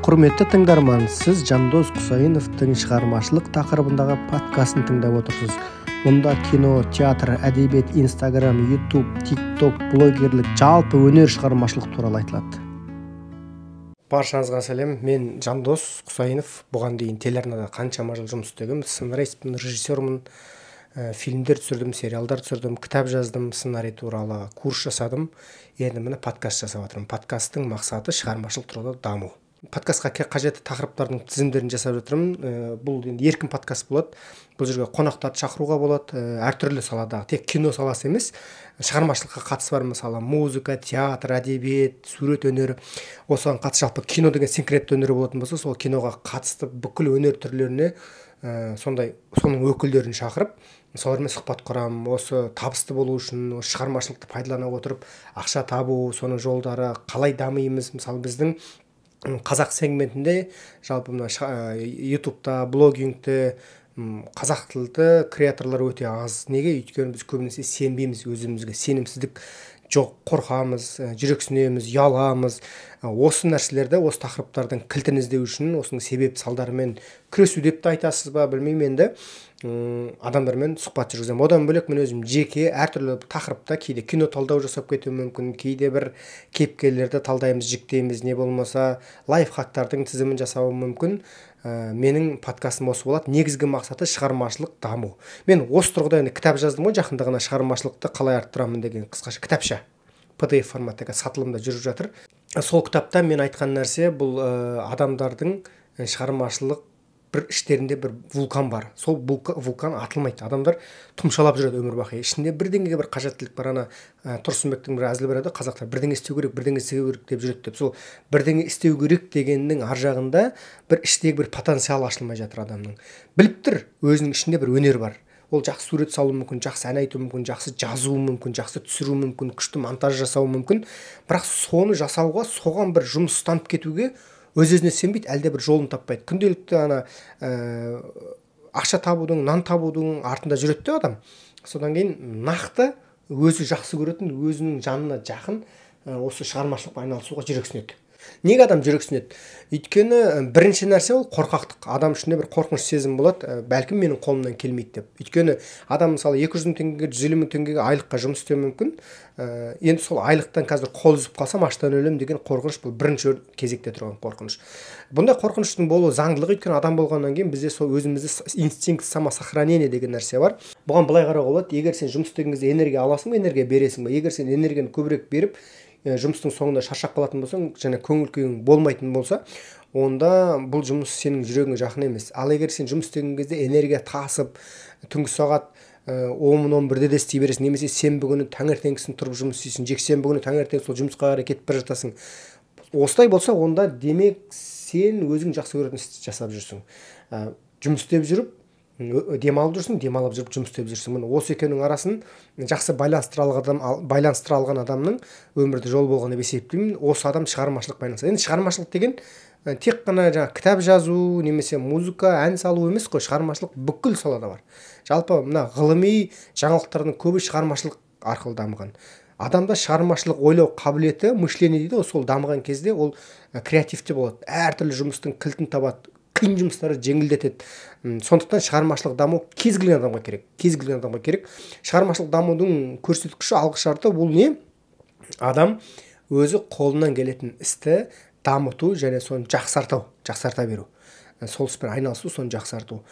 Құрметті тыңдарман, сіз Жандос Құсайыновтың шығармашылық тақырыбындағы подкастын тыңдап отырсыз. Мұнда кино, театр, әдебиет, Instagram, YouTube, TikTok, блогерлік, жалпы өнер шығармашылық туралы айтылады. Баршаңызға сәлем, мен Жандос Құсайынов. Бұған дейін телеарнада қаншама жыл жұмыс істегенмін, сценаристпін, режиссермін, фильмдер түсірдім, сериалдар түсірдім, кітап жаздым, сценарий туралы курс жасадым. Енді міне подкаст жасап жатырмын. Подкасттың мақсаты шығармашылық туралы даму. Подкастқа қажетті тақырыптардың тізімдерін жасап жатырмын. Бұл енді еркін подкаст болады. Бұл жерге қонақтарды шақыруға болады. Әртүрлі саладағы, тек кино саласы емес, шығармашылыққа қатысы бар, мысалы музыка, театр, әдебиет, сурет өнері. Осыған қатысы, жалпы кино деген синкретті өнері болатын болса, сол киноға қатысты бүкіл өнер түрлеріне соның өкілдерін шақырып, солармен сұхбат құрамын. Осы табысты болу үшін, осы шығармашылықты пайдалана отырып, ақша табу, соның жолдары, қалай дамимыз. Мысалы біздің қазақ сегментінде, жалпы ютубта, блогингте қазақ тілді креаторлар өте аз. Неге? Өйткені біз көбінесе сенбейміз, өзімізге сенімсіздік жоқ, қорқамыз, жүрексінеміз, ұяламыз. Осы нәрселерді, осы тақырыптардың кілтін іздеу үшін, осының себеп салдарымен күресу деп те айтасыз ба, білмеймін, енді адамдармен сұхбат жүргіземін. Одан бөлек мен өзім жеке әртүрлі тақырыпта кейде кино талдау жасап кетуім мүмкін, кейде бір кейіпкерлерді талдаймыз, жіктейміз, не болмаса лайфхактардың тізімін жасауым мүмкін. Менің подкастым осы болады. Негізгі мақсаты шығармашылық даму. Мен осы тұрғыда енді кітап жаздым ғой, жақында ғана шығармашылықты қалай арттырамын деген қысқаша кітапша PDF форматтағы сатылымда жүріп жатыр. Сол кітапта мен айтқан нәрсе, бұл адамдардың шығармашылық бір іштерінде бір вулкан бар. Сол вулкан атылмайды. Адамдар тұмшалап жүреді өмір бақи. Ішінде бірдеңеге бір қажеттілік бар. Ана Тұрсынбектің бір әзілі бар еді, қазақтар бірдеңе істеу керек, бірдеңе істеу керек деп жүреді деп. Сол бірдеңе істеу керек дегеннің ар жағында бір іштегі бір потенциал ашылмай жатыр адамның. Біліп тұр, өзінің ішінде бір өнер бар. Ол жақсы сурет салу мүмкін, жақсы ән айту мүмкін, жақсы жазу мүмкін, жақсы түсіру мүмкін, күшті монтаж жасау мүмкін. Бірақ соны жасауға, соған бір жұмыс ұстанып кетуге өз-өзіне сенбейді, әлде бір жолын таппайды. Күнделікті ақша табудың, нан табудың артында жүреді адам. Содан кейін нақты өзі жақсы көретін, өзінің жанына жақын осы шығармашылықпен айналысуға жүрексінеді. Неге адам жүрексінеді? Өйткені бірінші нәрсе ол қорқақтық. Адам ішінде бір қорқыныш сезім болады, бәлкім менің қолымнан келмейді деп. Өйткені адам мысалы 200 мың теңгеге, 150 мың теңгеге айлыққа жұмыс істеу мүмкін. Енді сол айлықтан қазір қол үзіп қалсам аштан өлем деген қорқыныш, бұл бірінші кезекте тұрған қорқыныш. Бұндай қорқыныштың болуы заңдылығы, өйткені адам болғаннан кейін бізде сол өзімізде инстинкт самосохранение деген нәрсе бар. Бұған былай қарауға болады: егер сен жұмыс істеген кезде энергия аласың ба, энергия бересің ба? Егер сен энергияны көбірек беріп, жұмыстың соңында шаршап қалатын болсаң, және көңіл күйің болмайтын болса, онда бұл жұмыс сенің жүрегіңе жақын емес. Ал егер сен жұмыс істеген кезде энергия тасып, түнгі сағат 10-11-де де істей бересің, немесе сенбі күні таңертеңгісін тұрып жұмыс істейсің, жексенбі күні таңертең сол жұмысқа қарай кетіп бара жатасың. Осылай болса, онда демек сен өзің жақсы көретін істі жасап жүрсің. Жұмыс істеп жүріп, демалып жүрсің, демалып жүріп жұмыс істеп жүрсің. Осы екеуінің арасын жақсы байланыстыра алған адамның өмірде жол болған деп есептеймін. Осы адам шығармашылық айналысады. Енді шығармашылық деген тек қана кітап жазу, немесе музыка, ән салу емес қой. Шығармашылық бүкіл салада бар. Жалпы мына ғылыми жаңалықтардың көбі шығармашылық арқылы дамыған. Адамда шығармашылық ойлау қабілеті, мышление дейді, сол дамыған кезде ол креативті болады. Әртүрлі жұмыстың кілтін табады, қиын жұмыстарды жеңілдетеді. Сондықтан шығармашылық даму кез келген адамға керек. Кез келген адамға керек. Шығармашылық дамудың көрсеткіші, алғышарты бұл не? Адам өзі қолынан келетін істі дамыту және соны жақсарта беру. Сол іспен айналысу, соны жақсарту.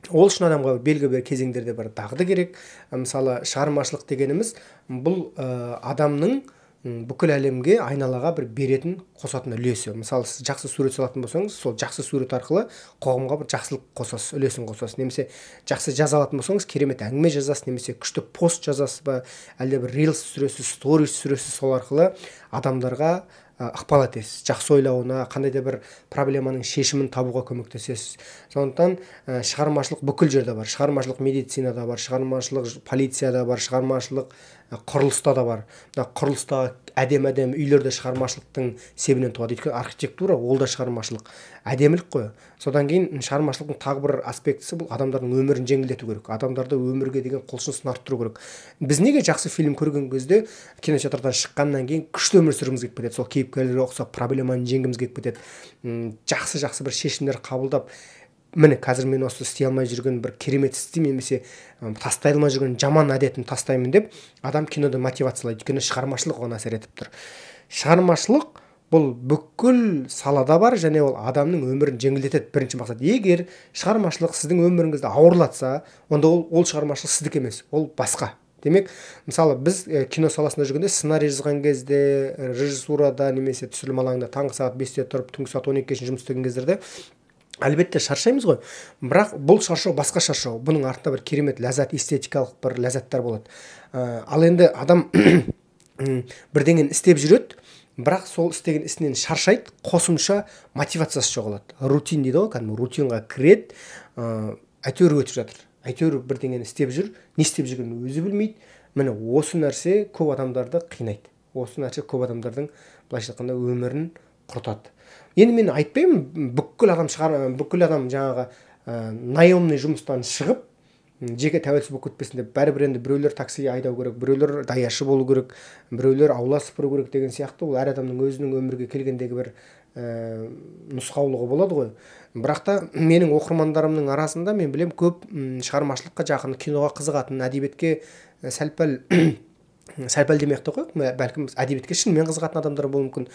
Ол үшін адамға белгілі бір кезеңдерде бір дағды керек. Мысалы, шығармашылық дегеніміз бұл адамның бүкіл әлемге, айналаға бір беретін, қосатын үлесі. Мысалы, сіз жақсы сурет салатын болсаңыз, сол жақсы сурет арқылы қоғамға бір жақсылық қосасыз, үлесін қосасыз. Немесе жақсы жаза алатын болсаңыз, керемет әңгіме жазасыз, немесе күшті пост жазасыз ба, әлде бір рилс түсіресіз, сторис түсіресіз, сол арқылы адамдарға ықпал етесіз. Жақсы ойлауына, қандай да бір проблеманың шешімін табуға көмектесесіз. Сондықтан шығармашылық бүкіл жерде бар. Шығармашылық медицинада бар, шығармашылық полицияда бар, шығармашылық құрылыста да бар. Құрылыстағы әдемі үйлерде шығармашылықтың себебінен туады. Өйткені архитектура ол да шығармашылық, әдемілік қой. Содан кейін шығармашылықтың тағы бір аспектісі бұл адамдардың өмірін жеңілдету керек. Адамдарды өмірге деген құлшынысын арттыру керек. Біз неге жақсы фильм көрген кезде кинотеатрдан шыққаннан кейін күшті өмір сүргіміз келіп кетеді. Сол кейіпкерлерге ұқсап проблеманы жеңгіміз келіп кетеді. Жақсы бір шешімдер қабылдап, міне қазір мен осы істей алмай жүрген бір керемет істі немесе тастай алмай жүрген жаман әдетімді тастаймын деп адам кинода мотивациялайды. Өйткені шығармашылық оған әсер етіп тұр. Шығармашылық бұл бүкіл салада бар және ол адамның өмірін жеңілдетеді. Бірінші мақсат. Егер шығармашылық сіздің өміріңізді ауырлатса, онда ол шығармашылық сіздікі емес, ол басқа. Демек, мысалы біз кино саласында жүргенде сценарий жазған кезде, режиссурада немесе түсірілім алаңында таңғы сағат 5-те тұрып, түнгі сағат 12-ге шейін жұмыс істеген кездерде әлбетте шаршаймыз ғой. Бірақ бұл шаршау басқа шаршау. Бұның артында бір керемет ләззат, эстетикалық бір ләззаттар болады. Ал енді адам бірдеңені істеп жүреді, бірақ сол істеген ісінен шаршайды, қосымша мотивациясы жоғалады. Рутин дейді ғой, кәдімгі рутинға кіреді, әйтеуір өтіп жатыр. Әйтеуір бірдеңені істеп жүр, не істеп жүргенін өзі білмейді. Міне осы нәрсе көп адамдарды қинайды. Осы нәрсе көп адамдардың былайша айтқанда өмірін құртады. Енді мен айтпаймын, бүкіл адам жаңағы наемный жұмыстан шығып, жеке тәуелсіз болып кетпесін деп, бәрібір енді біреулер такси айдау керек, біреулер даяшы болу керек, біреулер аула сыпыру керек деген сияқты. Ол әр адамның өзінің өмірге келгендегі бір нұсқаулығы болады ғой. Бірақ та менің оқырмандарымның арасында мен білем көп шығармашылыққа жақын, киноға қызығатын, әдебиетке сәл-пәл демей-ақ қояйық, бәлкім әдебиетке шынымен қызығатын адамдар болуы мүмкін.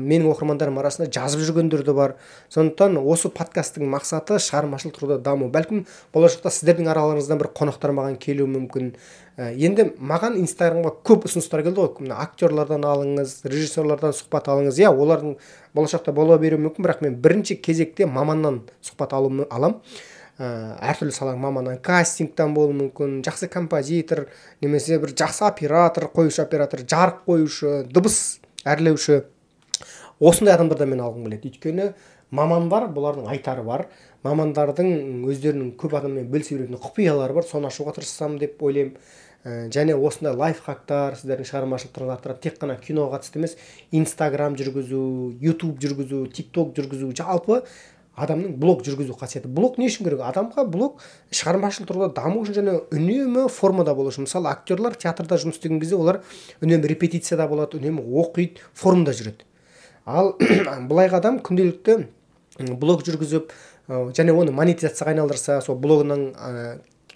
Менің оқырмандарым арасында жазып жүргендер де бар. Сондықтан осы подкасттың мақсаты шығармашылық тұрғыда даму. Бәлкім болашақта сіздердің араларыңыздан бір қонақтар маған келуі мүмкін. Енді маған Инстаграмға көп ұсыныстар келді ғой. Актерлардан алыңыз, режиссерлардан сұхбат алыңыз. Иә, олардың болашақта бола беруі мүмкін, бірақ мен бірінші кезекте маманнан сұхбат алам. Әртүрлі саланың маманнан, кастингтан болуы мүмкін, жақсы композитор, немесе бір жақсы оператор, қоюшы оператор, жарық қоюшы, дыбыс әрлеуші. Осындай адамдардан мен алғым келеді. Өйткені маман бар, бұлардың айтары бар. Мамандардың өздерінің көп адаммен бөлісе беретін құпиялары бар, соны ашуға тырыссам деп ойлаймын. Және осындай лайфхактар сіздердің шығармашылықтарыңызды арттырады. Тек қана киноға қатысты емес, Инстаграм жүргізу, YouTube жүргізу, TikTok жүргізу, жалпы адамның блог жүргізу қасиеті. Блог не үшін керек? Адамға блог шығармашылық тұрғыда даму үшін және үнемі формада болу үшін. Мысалы, актерлар театрда жұмыс істеген кезде олар үнемі репетицияда болады, үнемі оқиды, формада жүреді. Ал былайғы адам күнделікті блог жүргізіп, және оны монетизацияға айналдырса, сол блогының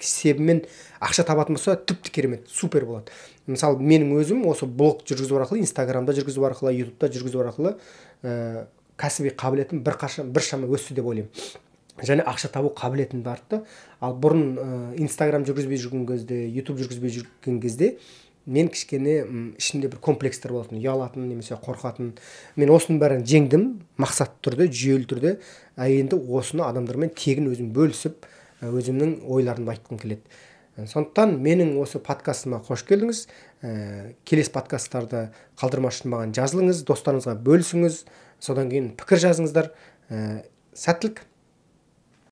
себебімен ақша табатын болса, тіпті керемет, супер болады. Мысалы, менің өзім осы блог жүргізу арқылы, Инстаграмда жүргізу арқылы, ютубта жүргізу арқылы кәсіби қабілетім біршама өсті деп ойлаймын. Және ақша табу қабілетім артты. Ал бұрын Инстаграм жүргізбей жүрген кезде, ютуб жүргізбей жүрген кезде мен кішкене ішімде бір комплекстер болатын, ұялатын немесе қорқатын. Мен осының бәрін жеңдім, мақсатты түрде, жүйелі түрде. Енді осыны адамдармен тегін өзім бөлісіп, өзімнің ойларымды айтқым келеді. Сондықтан менің осы подкастыма қош келдіңіз. Келесі подкасттарды қалдырмас үшін маған жазылыңыз, достарыңызға бөлісіңіз, содан кейін пікір жазыңыздар. Сәттілік.